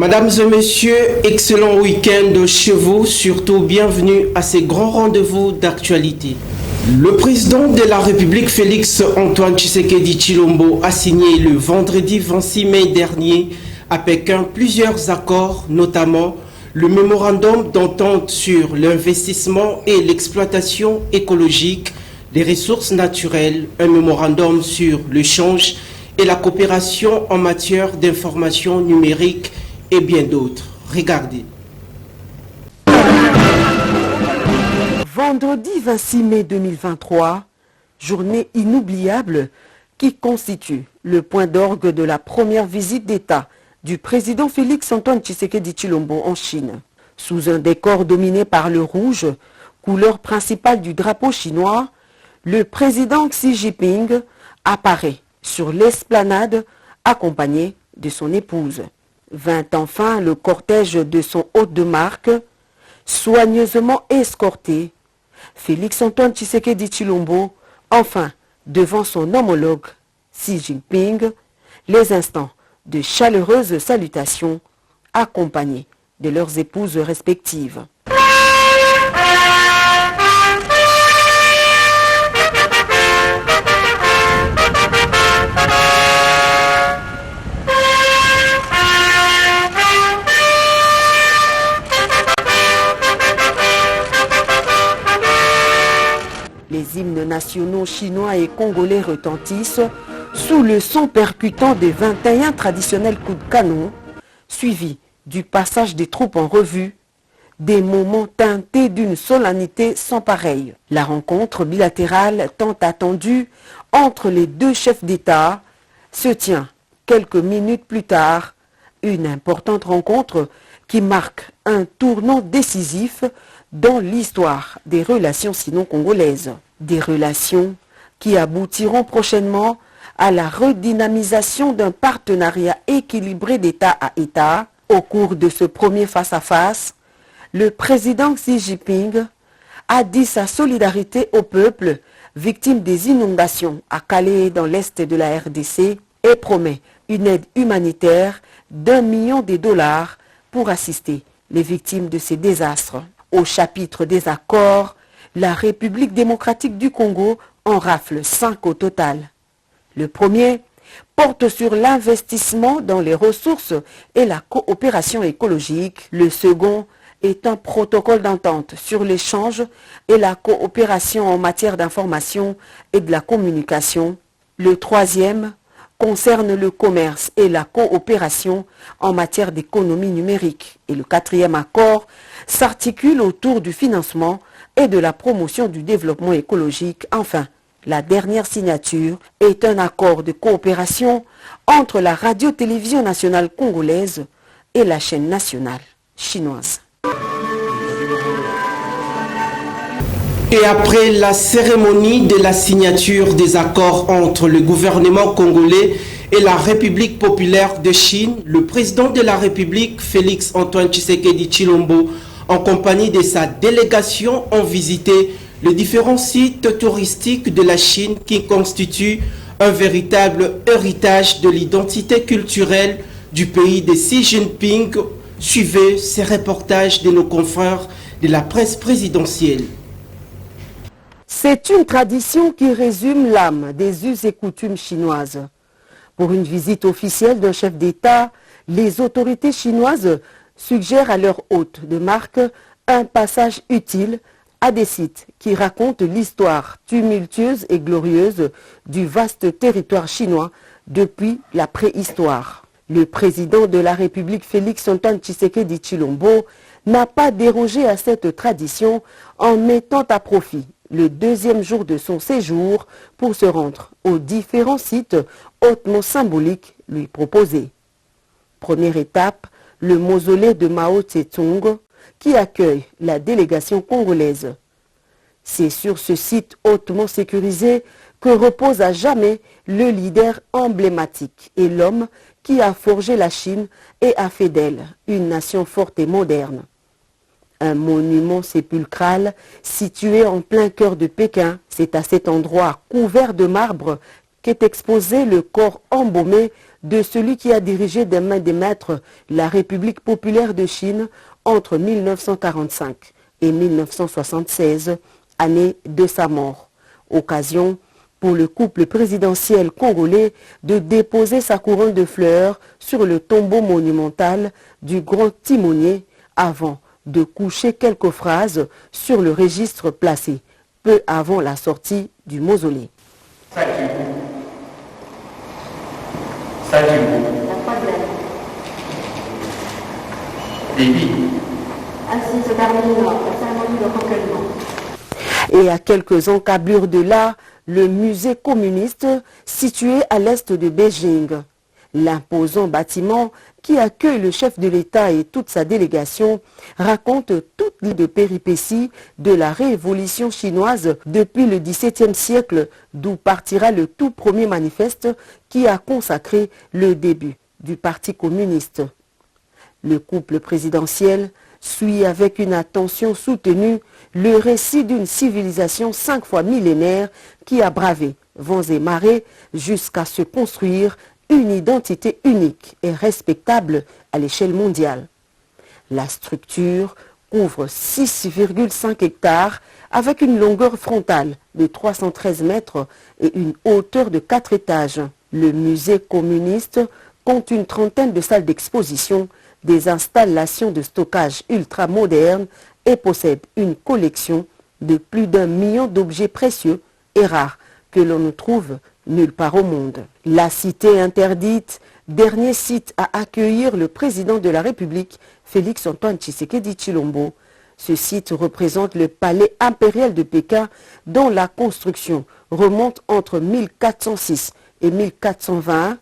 Mesdames et messieurs, excellent week-end chez vous, surtout bienvenue à ces grands rendez-vous d'actualité. Le président de la République, Félix Antoine Tshisekedi Tshilombo, a signé le vendredi 26 mai dernier à Pékin plusieurs accords, notamment le mémorandum d'entente sur l'investissement et l'exploitation écologique des ressources naturelles, un mémorandum sur l'échange et la coopération en matière d'information numérique et bien d'autres. Regardez. Vendredi 26 mai 2023, journée inoubliable qui constitue le point d'orgue de la première visite d'État du président Félix Antoine Tshisekedi Tshilombo en Chine. Sous un décor dominé par le rouge, couleur principale du drapeau chinois, le président Xi Jinping apparaît sur l'esplanade accompagné de son épouse. Vint enfin le cortège de son hôte de marque, soigneusement escorté. Félix Antoine Tshisekedi Tshilombo, enfin devant son homologue Xi Jinping, les instants de chaleureuses salutations accompagnés de leurs épouses respectives. Les hymnes nationaux chinois et congolais retentissent sous le son percutant des 21 traditionnels coups de canon, suivis du passage des troupes en revue, des moments teintés d'une solennité sans pareille. La rencontre bilatérale tant attendue entre les deux chefs d'État se tient quelques minutes plus tard, une importante rencontre qui marque un tournant décisif dans l'histoire des relations sino-congolaises. Des relations qui aboutiront prochainement à la redynamisation d'un partenariat équilibré d'État à État. Au cours de ce premier face-à-face, le président Xi Jinping a dit sa solidarité au peuple victime des inondations à Calais dans l'est de la RDC et promet une aide humanitaire d'1 million de dollars pour assister les victimes de ces désastres. Au chapitre des accords, la République démocratique du Congo en rafle 5 au total. Le premier porte sur l'investissement dans les ressources et la coopération écologique. Le second est un protocole d'entente sur l'échange et la coopération en matière d'information et de la communication. Le troisième concerne le commerce et la coopération en matière d'économie numérique. Et le quatrième accord s'articule autour du financement et de la promotion du développement écologique. Enfin, la dernière signature est un accord de coopération entre la radio-télévision nationale congolaise et la chaîne nationale chinoise. Et après la cérémonie de la signature des accords entre le gouvernement congolais et la République populaire de Chine, le président de la République, Félix Antoine Tshisekedi Tshilombo, en compagnie de sa délégation, ont visité les différents sites touristiques de la Chine qui constituent un véritable héritage de l'identité culturelle du pays de Xi Jinping. Suivez ces reportages de nos confrères de la presse présidentielle. C'est une tradition qui résume l'âme des us et coutumes chinoises. Pour une visite officielle d'un chef d'État, les autorités chinoises suggèrent à leurs hôtes de marque un passage utile à des sites qui racontent l'histoire tumultueuse et glorieuse du vaste territoire chinois depuis la préhistoire. Le président de la République, Félix Antoine Tshisekedi Tshilombo, n'a pas dérogé à cette tradition en mettant à profit le deuxième jour de son séjour pour se rendre aux différents sites hautement symboliques lui proposés. Première étape, le mausolée de Mao Tse-tung qui accueille la délégation congolaise. C'est sur ce site hautement sécurisé que repose à jamais le leader emblématique et l'homme qui a forgé la Chine et a fait d'elle une nation forte et moderne. Un monument sépulcral situé en plein cœur de Pékin. C'est à cet endroit couvert de marbre qu'est exposé le corps embaumé de celui qui a dirigé des mains des maîtres la République populaire de Chine entre 1945 et 1976, année de sa mort. Occasion pour le couple présidentiel congolais de déposer sa couronne de fleurs sur le tombeau monumental du grand timonier avant de coucher quelques phrases sur le registre placé peu avant la sortie du mausolée. Ainsi se termine la cérémonie de recueillement. Et à quelques encablures de là, le musée communiste situé à l'est de Beijing. L'imposant bâtiment qui accueille le chef de l'État et toute sa délégation raconte toutes les péripéties de la révolution chinoise depuis le XVIIe siècle, d'où partira le tout premier manifeste qui a consacré le début du Parti communiste. Le couple présidentiel suit avec une attention soutenue le récit d'une civilisation 5 fois millénaire qui a bravé vents et marées jusqu'à se construire une identité unique et respectable à l'échelle mondiale. La structure couvre 6,5 hectares avec une longueur frontale de 313 mètres et une hauteur de 4 étages. Le musée communiste compte une trentaine de salles d'exposition, des installations de stockage ultra-modernes et possède une collection de plus d'1 million d'objets précieux et rares que l'on ne trouve nulle part au monde. La cité interdite, dernier site à accueillir le président de la République, Félix Antoine Tshisekedi Tshilombo. Ce site représente le palais impérial de Pékin dont la construction remonte entre 1406 et 1421,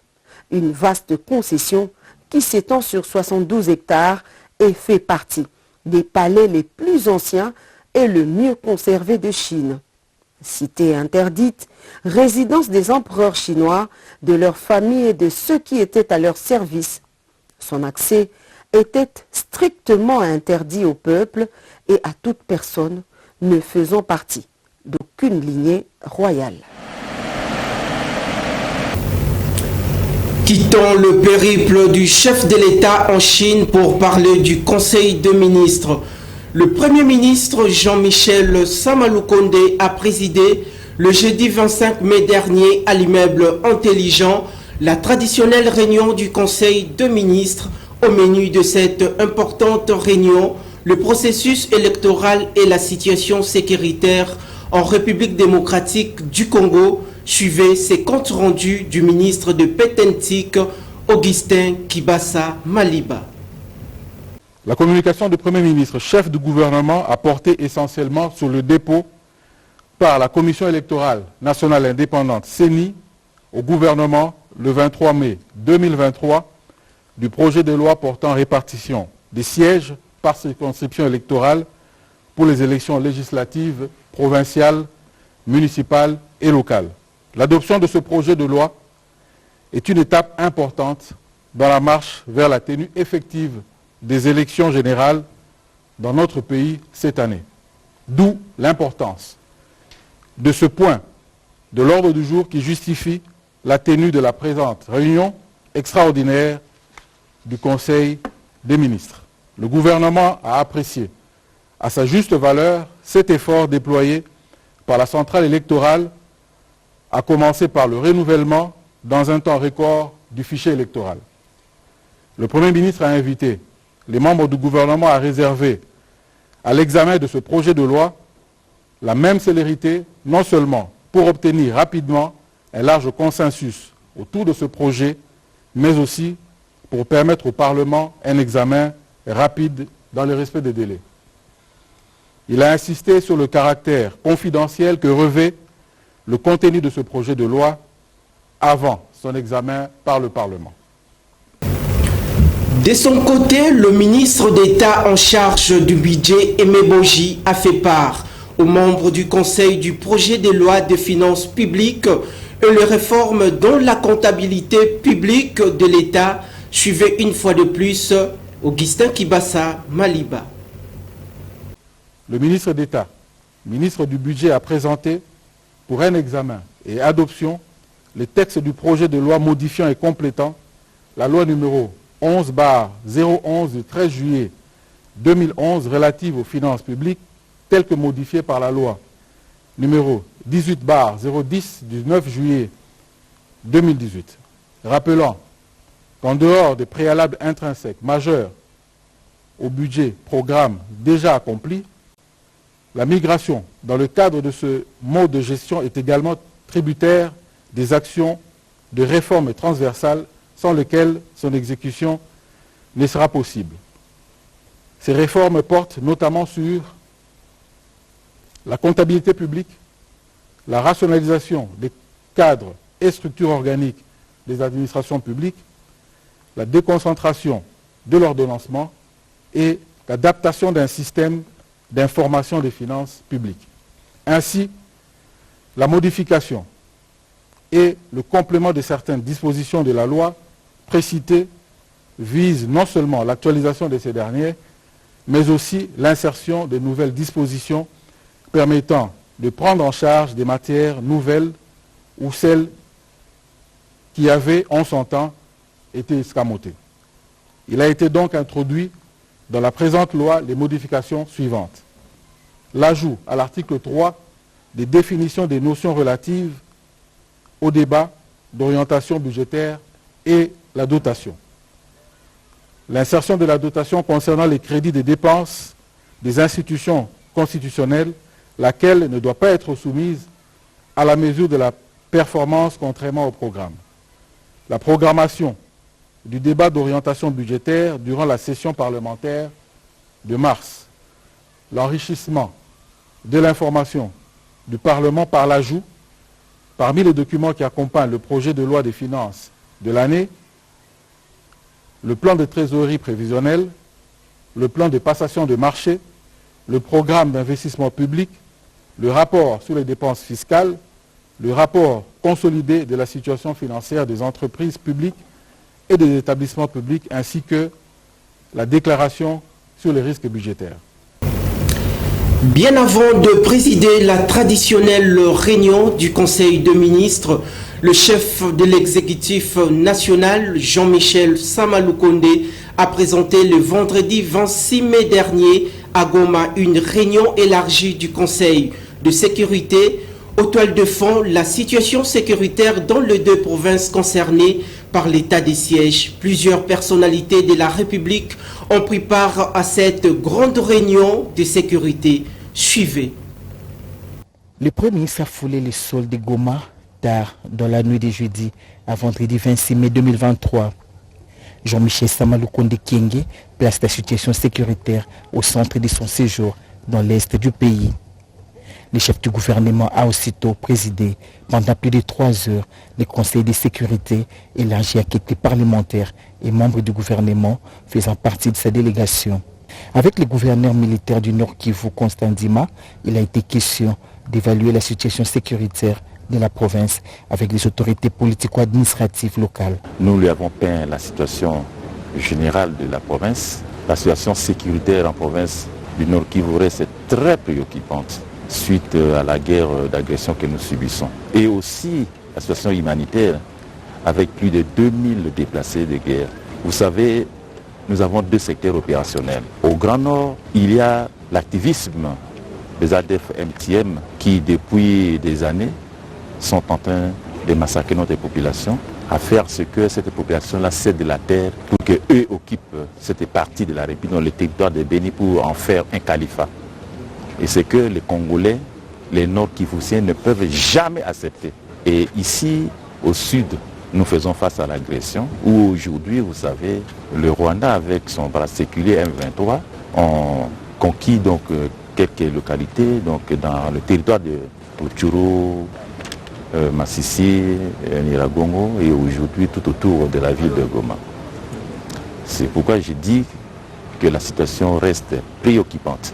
une vaste concession qui s'étend sur 72 hectares et fait partie des palais les plus anciens et le mieux conservés de Chine. Cité interdite, résidence des empereurs chinois, de leurs familles et de ceux qui étaient à leur service. Son accès était strictement interdit au peuple et à toute personne ne faisant partie d'aucune lignée royale. Quittons le périple du chef de l'État en Chine pour parler du Conseil de ministres. Le Premier ministre Jean-Michel Samaloukonde a présidé le jeudi 25 mai dernier à l'immeuble Intelligent la traditionnelle réunion du Conseil de ministres. Au menu de cette importante réunion, le processus électoral et la situation sécuritaire en République démocratique du Congo. Suivez ces comptes rendus du ministre de Pétentique, Augustin Kibasa Maliba. La communication du Premier ministre, chef du gouvernement, a porté essentiellement sur le dépôt par la Commission électorale nationale indépendante, CENI, au gouvernement le 23 mai 2023, du projet de loi portant répartition des sièges par circonscription électorale pour les élections législatives, provinciales, municipales et locales. L'adoption de ce projet de loi est une étape importante dans la marche vers la tenue effective des élections générales dans notre pays cette année. D'où l'importance de ce point de l'ordre du jour qui justifie la tenue de la présente réunion extraordinaire du Conseil des ministres. Le gouvernement a apprécié à sa juste valeur cet effort déployé par la centrale électorale, à commencer par le renouvellement dans un temps record du fichier électoral. Le Premier ministre a invité les membres du gouvernement à réserver à l'examen de ce projet de loi la même célérité, non seulement pour obtenir rapidement un large consensus autour de ce projet, mais aussi pour permettre au Parlement un examen rapide dans le respect des délais. Il a insisté sur le caractère confidentiel que revêt le contenu de ce projet de loi avant son examen par le Parlement. De son côté, le ministre d'État en charge du budget, Aimé Boji, a fait part aux membres du Conseil du projet de loi de finances publiques et les réformes dans la comptabilité publique de l'État. Suivez une fois de plus Augustin Kibasa Maliba. Le ministre d'État, ministre du budget, a présenté pour un examen et adoption les textes du projet de loi modifiant et complétant la loi numéro 11/011 du 13 juillet 2011 relative aux finances publiques, telle que modifiée par la loi numéro 18/010 du 9 juillet 2018, rappelant qu'en dehors des préalables intrinsèques majeurs au budget programme déjà accompli, la migration dans le cadre de ce mode de gestion est également tributaire des actions de réforme transversales sans lesquelles son exécution ne sera possible. Ces réformes portent notamment sur la comptabilité publique, la rationalisation des cadres et structures organiques des administrations publiques, la déconcentration de l'ordonnancement et l'adaptation d'un système d'information des finances publiques. Ainsi, la modification et le complément de certaines dispositions de la loi précitée visent non seulement l'actualisation de ces derniers, mais aussi l'insertion de nouvelles dispositions permettant de prendre en charge des matières nouvelles ou celles qui avaient, en son temps, été escamotées. Il a été donc introduit dans la présente loi les modifications suivantes. L'ajout à l'article 3 des définitions des notions relatives au débat d'orientation budgétaire et la dotation. L'insertion de la dotation concernant les crédits des dépenses des institutions constitutionnelles, laquelle ne doit pas être soumise à la mesure de la performance contrairement au programme. La programmation du débat d'orientation budgétaire durant la session parlementaire de mars. L'enrichissement de l'information du Parlement par l'ajout, parmi les documents qui accompagnent le projet de loi des finances de l'année, le plan de trésorerie prévisionnelle, le plan de passation de marché, le programme d'investissement public, le rapport sur les dépenses fiscales, le rapport consolidé de la situation financière des entreprises publiques et des établissements publics, ainsi que la déclaration sur les risques budgétaires. Bien avant de présider la traditionnelle réunion du Conseil de ministres, le chef de l'exécutif national, Jean-Michel Samaloukonde, a présenté le vendredi 26 mai dernier à Goma une réunion élargie du Conseil de sécurité. Aux toiles de fond, la situation sécuritaire dans les deux provinces concernées par l'état des sièges. Plusieurs personnalités de la République ont pris part à cette grande réunion de sécurité. Suivez. Le Premier ministre a foulé le sol de Goma tard dans la nuit de jeudi à vendredi 26 mai 2023. Jean-Michel Samaloukonde Kyenge place la situation sécuritaire au centre de son séjour dans l'est du pays. Le chef du gouvernement a aussitôt présidé pendant plus de 3 heures le Conseil de sécurité élargi à quelques parlementaires et membres du gouvernement faisant partie de sa délégation. Avec le gouverneur militaire du Nord Kivu, Constant Ndima, il a été question d'évaluer la situation sécuritaire de la province avec les autorités politico-administratives locales. Nous lui avons peint la situation générale de la province. La situation sécuritaire en province du Nord Kivu reste très préoccupante suite à la guerre d'agression que nous subissons. Et aussi la situation humanitaire avec plus de 2000 déplacés de guerre. Vous savez, nous avons 2 secteurs opérationnels. Au Grand Nord, il y a l'activisme des ADF-MTM qui, depuis des années, sont en train de massacrer notre population, à faire ce que cette population-là cède de la terre pour qu'eux occupent cette partie de la République, dans le territoire de Béni, pour en faire un califat. Et c'est que les Congolais, les Nord-Kivusiens ne peuvent jamais accepter. Et ici, au sud, nous faisons face à l'agression, où aujourd'hui, vous savez, le Rwanda, avec son bras séculier M23, ont conquis donc quelques localités donc, dans le territoire de Rutshuru, Massissi, Nyiragongo et aujourd'hui tout autour de la ville de Goma. C'est pourquoi je dis que la situation reste préoccupante.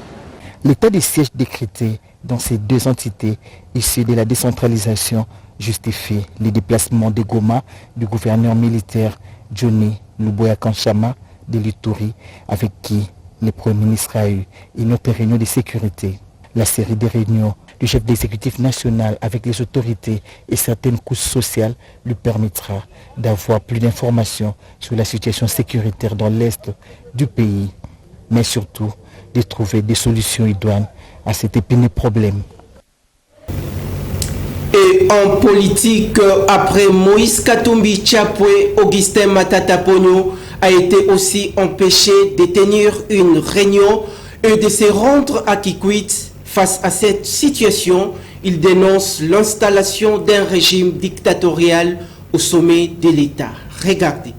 L'état de siège décrété dans ces 2 entités issues de la décentralisation justifie les déplacements de Goma du gouverneur militaire Johnny Luboya Kanchama de l'Ituri, avec qui le Premier ministre a eu une autre réunion de sécurité. La série de réunions Le chef d'exécutif national avec les autorités et certaines couches sociales lui permettra d'avoir plus d'informations sur la situation sécuritaire dans l'Est du pays, mais surtout de trouver des solutions idoines à cet épineux problème. Et en politique, après Moïse Katumbi Chapwe, Augustin Matata Pogno a été aussi empêché de tenir une réunion et de se rendre à Kikwit. Face à cette situation, il dénonce l'installation d'un régime dictatorial au sommet de l'État. Regardez.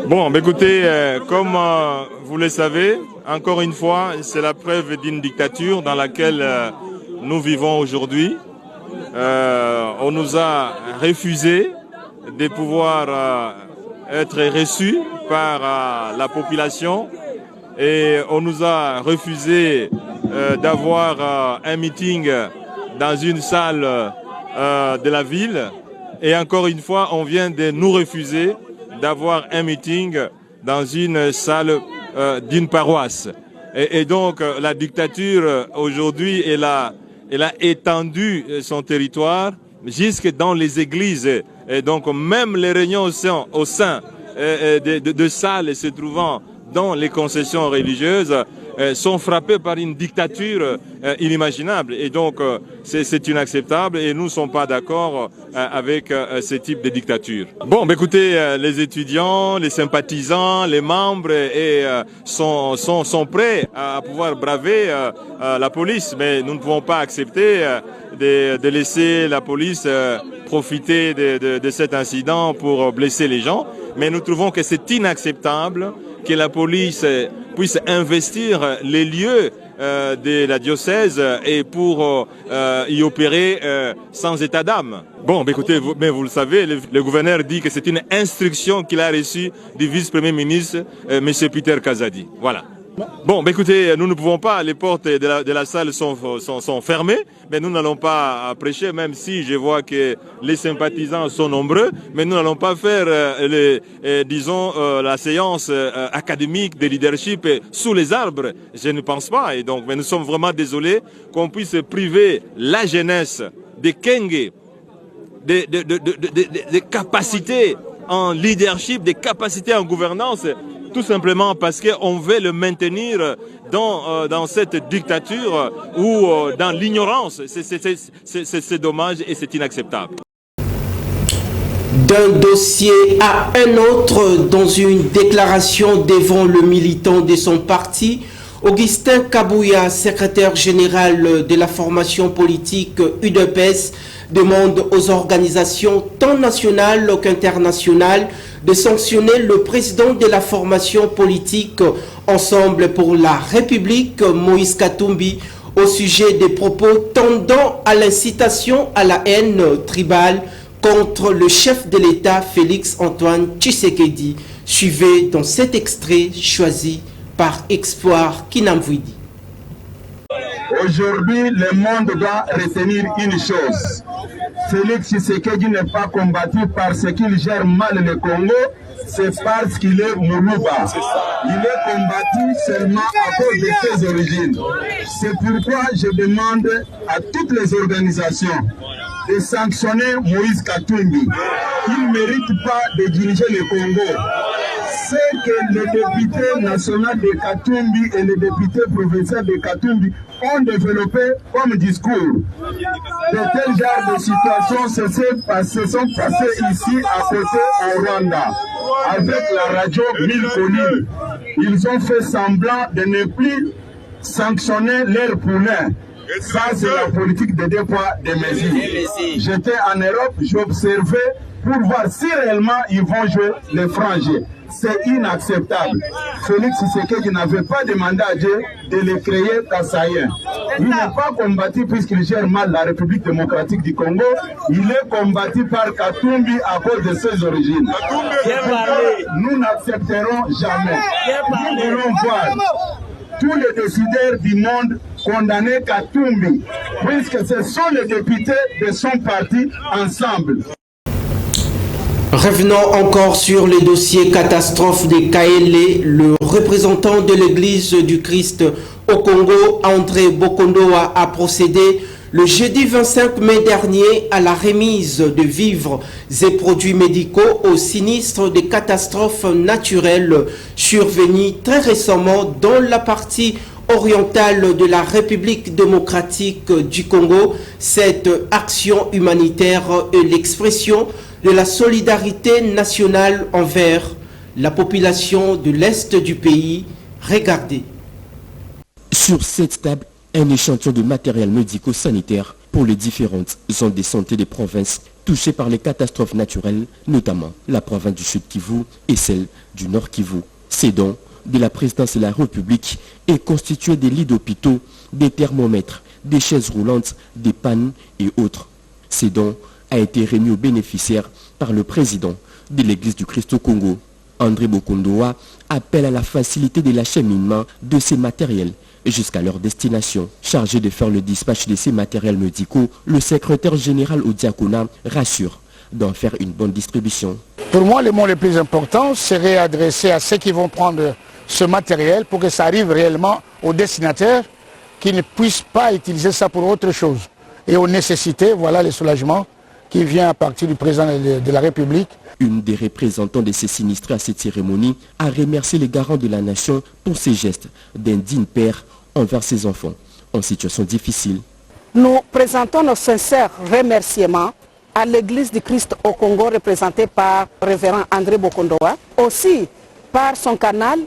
Bon, écoutez, comme vous le savez, encore une fois, c'est la preuve d'une dictature dans laquelle nous vivons aujourd'hui. On nous a refusé de pouvoir être reçus par la population et on nous a refusé d'avoir un meeting dans une salle de la ville. Et encore une fois, on vient de nous refuser d'avoir un meeting dans une salle d'une paroisse. Et donc la dictature aujourd'hui, elle a étendu son territoire jusque dans les églises. Et donc même les réunions au sein de salles se trouvant dans les concessions religieuses sont frappées par une dictature inimaginable. Et donc c'est inacceptable et nous ne sommes pas d'accord avec ce type de dictature. Bon, écoutez, les étudiants, les sympathisants, les membres sont prêts à pouvoir braver la police, mais nous ne pouvons pas accepter de laisser la police profiter de cet incident pour blesser les gens. Mais nous trouvons que c'est inacceptable que la police puisse investir les lieux de la diocèse et pour y opérer sans état d'âme. Bon, écoutez, mais vous le savez, le gouverneur dit que c'est une instruction qu'il a reçue du vice-premier ministre, M. Peter Kazadi. Voilà. Bon, écoutez, nous ne pouvons pas, les portes de la salle sont fermées, mais nous n'allons pas prêcher, même si je vois que les sympathisants sont nombreux, mais nous n'allons pas faire, la séance académique de leadership sous les arbres. Je ne pense pas, et donc, mais nous sommes vraiment désolés qu'on puisse priver la jeunesse des Kenge, des capacités en leadership, des capacités en gouvernance, tout simplement parce qu'on veut le maintenir dans cette dictature ou dans l'ignorance. C'est dommage et c'est inacceptable. D'un dossier à un autre, dans une déclaration devant le militant de son parti, Augustin Kabouya, secrétaire général de la formation politique UDPS, demande aux organisations tant nationales qu'internationales de sanctionner le président de la formation politique Ensemble pour la République, Moïse Katumbi, au sujet des propos tendant à l'incitation à la haine tribale contre le chef de l'État Félix Antoine Tshisekedi. Suivez dans cet extrait choisi par Espoir Kinamvouidi. Aujourd'hui, le monde doit retenir une chose. Félix Tshisekedi n'est pas combattu parce qu'il gère mal le Congo, c'est parce qu'il est Moulouba. Il est combattu seulement à cause de ses origines. C'est pourquoi je demande à toutes les organisations de sanctionner Moïse Katumbi. Il ne mérite pas de diriger le Congo. C'est que le député national de Katumbi et le député provincial de Katumbi ont développé comme discours. De tels genres de situations se sont passées ici à côté au Rwanda, avec la radio 1000 collines. Ils ont fait semblant de ne plus sanctionner leurs poulains. Ça, c'est la politique de deux poids, deux mesures. J'étais en Europe, j'observais pour voir si réellement ils vont jouer les frangers. C'est inacceptable. Félix Tshisekedi n'avait pas demandé à Dieu de le créer Kassaïen. Il n'est pas combattu puisqu'il gère mal la République démocratique du Congo. Il est combattu par Katumbi à cause de ses origines. Nous n'accepterons jamais. Nous voulons voir tous les décideurs du monde condamner Katumbi, puisque ce sont les députés de son parti ensemble. Revenons encore sur le dossier catastrophe de Kaélé. Le représentant de l'Église du Christ au Congo, André Bokondoa, a procédé le jeudi 25 mai dernier à la remise de vivres et produits médicaux au sinistre des catastrophes naturelles survenues très récemment dans la partie orientale de la République démocratique du Congo. Cette action humanitaire est l'expression de la solidarité nationale envers la population de l'Est du pays. Regardez. Sur cette table, un échantillon de matériel médico-sanitaire pour les différentes zones de santé des provinces touchées par les catastrophes naturelles, notamment la province du Sud Kivu et celle du Nord Kivu. Ces dons de la présidence de la République est constitué des lits d'hôpitaux, des thermomètres, des chaises roulantes, des pannes et autres. Ces dons a été remis aux bénéficiaires par le président de l'Église du Christ au Congo. André Bokondoa appelle à la facilité de l'acheminement de ces matériels jusqu'à leur destination. Chargé de faire le dispatch de ces matériels médicaux, le secrétaire général au diaconat rassure d'en faire une bonne distribution. Pour moi, le mot le plus important serait adressé à ceux qui vont prendre ce matériel pour que ça arrive réellement aux destinataires, qui ne puissent pas utiliser ça pour autre chose. Et aux nécessités, voilà le soulagement qui vient à partir du président de la République. Une des représentants de ces sinistrés à cette cérémonie a remercié les garants de la nation pour ces gestes d'un digne père envers ses enfants en situation difficile. Nous présentons nos sincères remerciements à l'Église du Christ au Congo, représentée par le révérend André Bokondoa. Aussi, par son canal,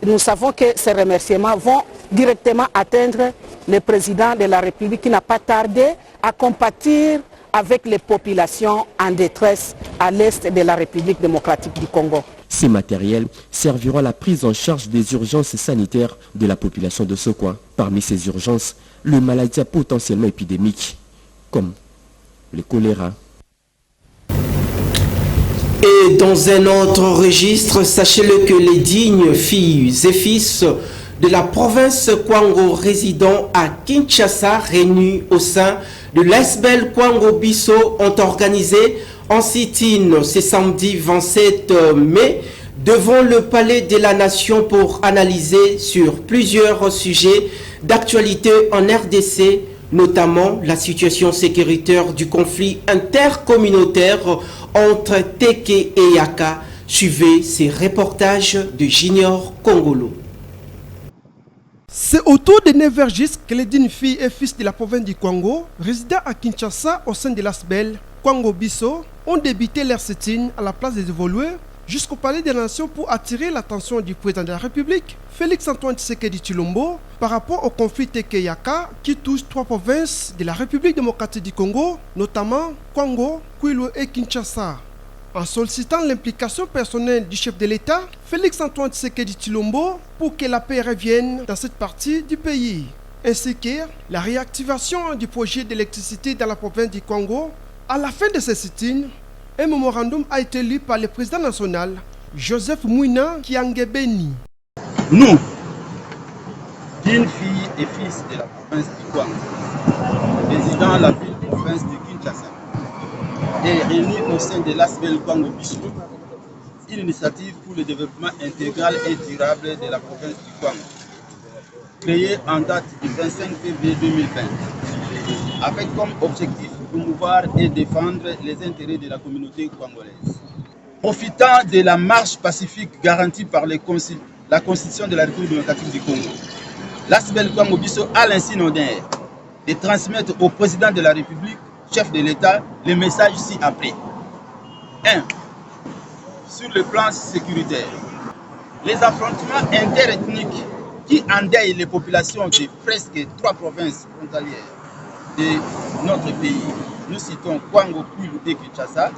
nous savons que ces remerciements vont directement atteindre le président de la République qui n'a pas tardé à compatir avec les populations en détresse à l'est de la République démocratique du Congo. Ces matériels serviront à la prise en charge des urgences sanitaires de la population de ce coin. Parmi ces urgences, les maladies potentiellement épidémiques, comme le choléra. Et dans un autre registre, sachez-le que les dignes filles et fils de la province Kwango résidant à Kinshasa, réunis au sein de l'ASBEL Kwango Bisso, ont organisé un sit-in ce samedi 27 mai devant le Palais de la Nation pour analyser sur plusieurs sujets d'actualité en RDC, notamment la situation sécuritaire du conflit intercommunautaire entre Teke et Yaka. Suivez ces reportages de Junior Congolo. C'est autour de 9 h jusqu'à que les dignes filles et fils de la province du Congo, résidant à Kinshasa au sein de l'ASBEL Kwango Bisso, ont débuté leur sit-in à la place des évolués jusqu'au Palais des Nations pour attirer l'attention du président de la République, Félix-Antoine Tshisekedi Tshilombo, par rapport au conflit Teke-Yaka qui touche 3 provinces de la République démocratique du Congo, notamment Kwango, Kwilu et Kinshasa. En sollicitant l'implication personnelle du chef de l'État, Félix-Antoine Tshisekedi Tshilombo, pour que la paix revienne dans cette partie du pays, ainsi que la réactivation du projet d'électricité dans la province du Congo. À la fin de ce sit-in, un mémorandum a été lu par le président national, Joseph Mouina Kiangebeni. Nous, dignes filles et fils de la province du Kwango, résidant à la ville de province de Kinshasa, et réunis au sein de l'ASBEL Kwango Bisso, une initiative pour le développement intégral et durable de la province du Kwango, créée en date du 25 février 2020, avec comme objectif promouvoir et défendre les intérêts de la communauté congolaise. Profitant de la marche pacifique garantie par la Constitution de la République démocratique du Congo, l'ASBEL Kwango Bisso a ainsi l'honneur de transmettre au président de la République, chef de l'État, les messages ci-après. 1. Sur le plan sécuritaire, les affrontements interethniques qui endeuillent les populations de presque 3 provinces frontalières de notre pays, nous citons Kwango, Kwilu et Kinshasa,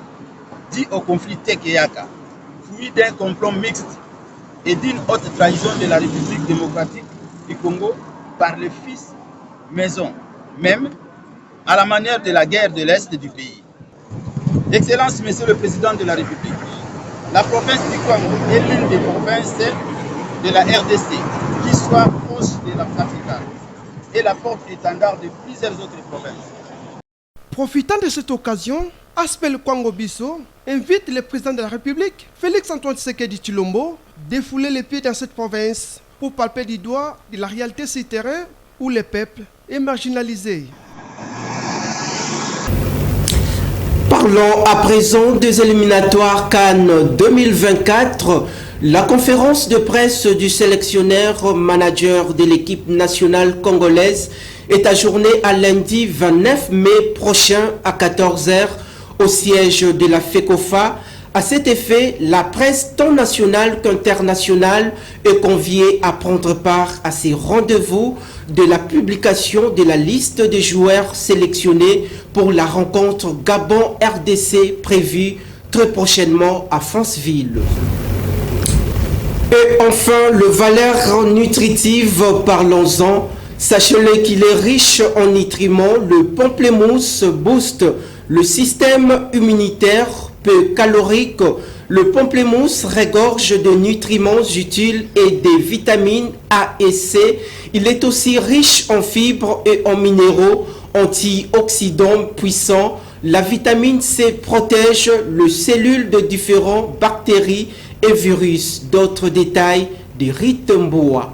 dit au conflit Teke-Yaka, fruit d'un complot mixte et d'une haute trahison de la République démocratique du Congo par les fils maison, même à la manière de la guerre de l'Est du pays. Excellence, Monsieur le Président de la République, la province du Kwango est l'une des provinces de la RDC qui soit proche de la capitale et la porte-étendard de plusieurs autres provinces. Profitant de cette occasion, ASBEL Kwango Bisso invite le président de la République, Félix-Antoine Tshisekedi Tshilombo, défouler les pieds dans cette province pour palper du doigt de la réalité sur terrain où le peuple est marginalisé. Parlons à présent des éliminatoires Cannes 2024. La conférence de presse du sélectionneur manager de l'équipe nationale congolaise est ajournée à lundi 29 mai prochain à 14h au siège de la FECOFA. À cet effet, la presse tant nationale qu'internationale est conviée à prendre part à ces rendez-vous de la publication de la liste des joueurs sélectionnés pour la rencontre Gabon-RDC prévue très prochainement à Franceville. Et enfin, le valeur nutritive, parlons-en. Sachez-le qu'il est riche en nutriments. Le pamplemousse booste le système immunitaire, peu calorique. Le pamplemousse regorge de nutriments utiles et des vitamines A et C. Il est aussi riche en fibres et en minéraux antioxydants puissants. La vitamine C protège les cellules de différentes bactéries et virus. D'autres détails de Ritemboa.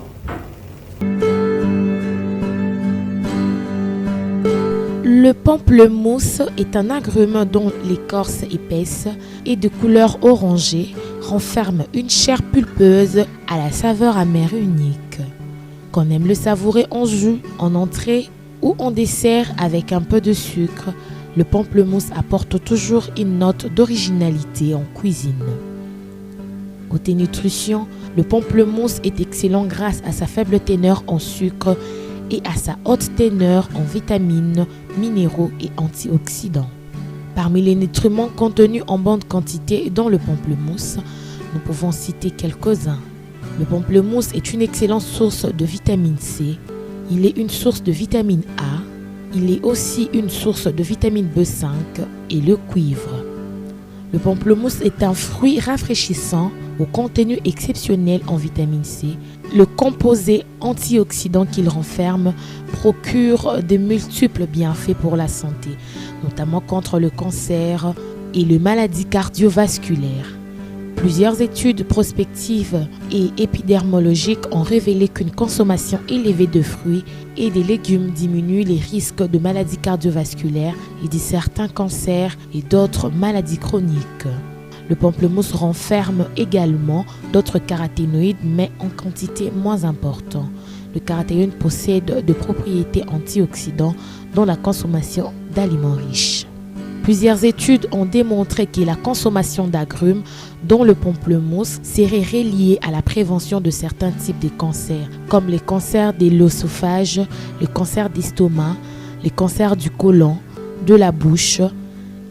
Le pamplemousse est un agrume dont l'écorce épaisse et de couleur orangée renferme une chair pulpeuse à la saveur amère unique. Qu'on aime le savourer en jus, en entrée ou en dessert avec un peu de sucre, le pamplemousse apporte toujours une note d'originalité en cuisine. Côté nutrition, le pamplemousse est excellent grâce à sa faible teneur en sucre et à sa haute teneur en vitamines, minéraux et antioxydants. Parmi les nutriments contenus en bonne quantité dans le pamplemousse, nous pouvons citer quelques-uns. Le pamplemousse est une excellente source de vitamine C. Il est une source de vitamine A. Il est aussi une source de vitamine B5 et le cuivre. Le pamplemousse est un fruit rafraîchissant au contenu exceptionnel en vitamine C. Le composé antioxydant qu'il renferme procure de multiples bienfaits pour la santé, notamment contre le cancer et les maladies cardiovasculaires. Plusieurs études prospectives et épidermologiques ont révélé qu'une consommation élevée de fruits et de légumes diminue les risques de maladies cardiovasculaires et de certains cancers et d'autres maladies chroniques. Le pamplemousse renferme également d'autres caroténoïdes, mais en quantité moins importante. Le caroténoïde possède de propriétés antioxydantes dans la consommation d'aliments riches. Plusieurs études ont démontré que la consommation d'agrumes, dont le pamplemousse, serait reliée à la prévention de certains types de cancers, comme les cancers de l'œsophage, le cancer d'estomac, les cancers du côlon, de la bouche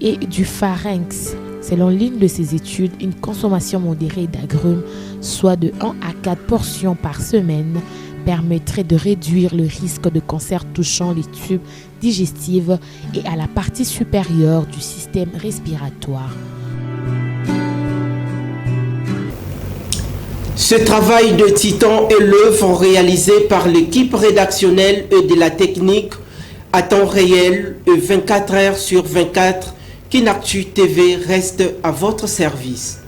et du pharynx. Selon l'une de ces études, une consommation modérée d'agrumes, soit de 1 à 4 portions par semaine, permettrait de réduire le risque de cancer touchant les tubes digestifs et à la partie supérieure du système respiratoire. Ce travail de titan est l'œuvre réalisée par l'équipe rédactionnelle et de la technique à temps réel et 24 heures sur 24. Kinactu TV reste à votre service.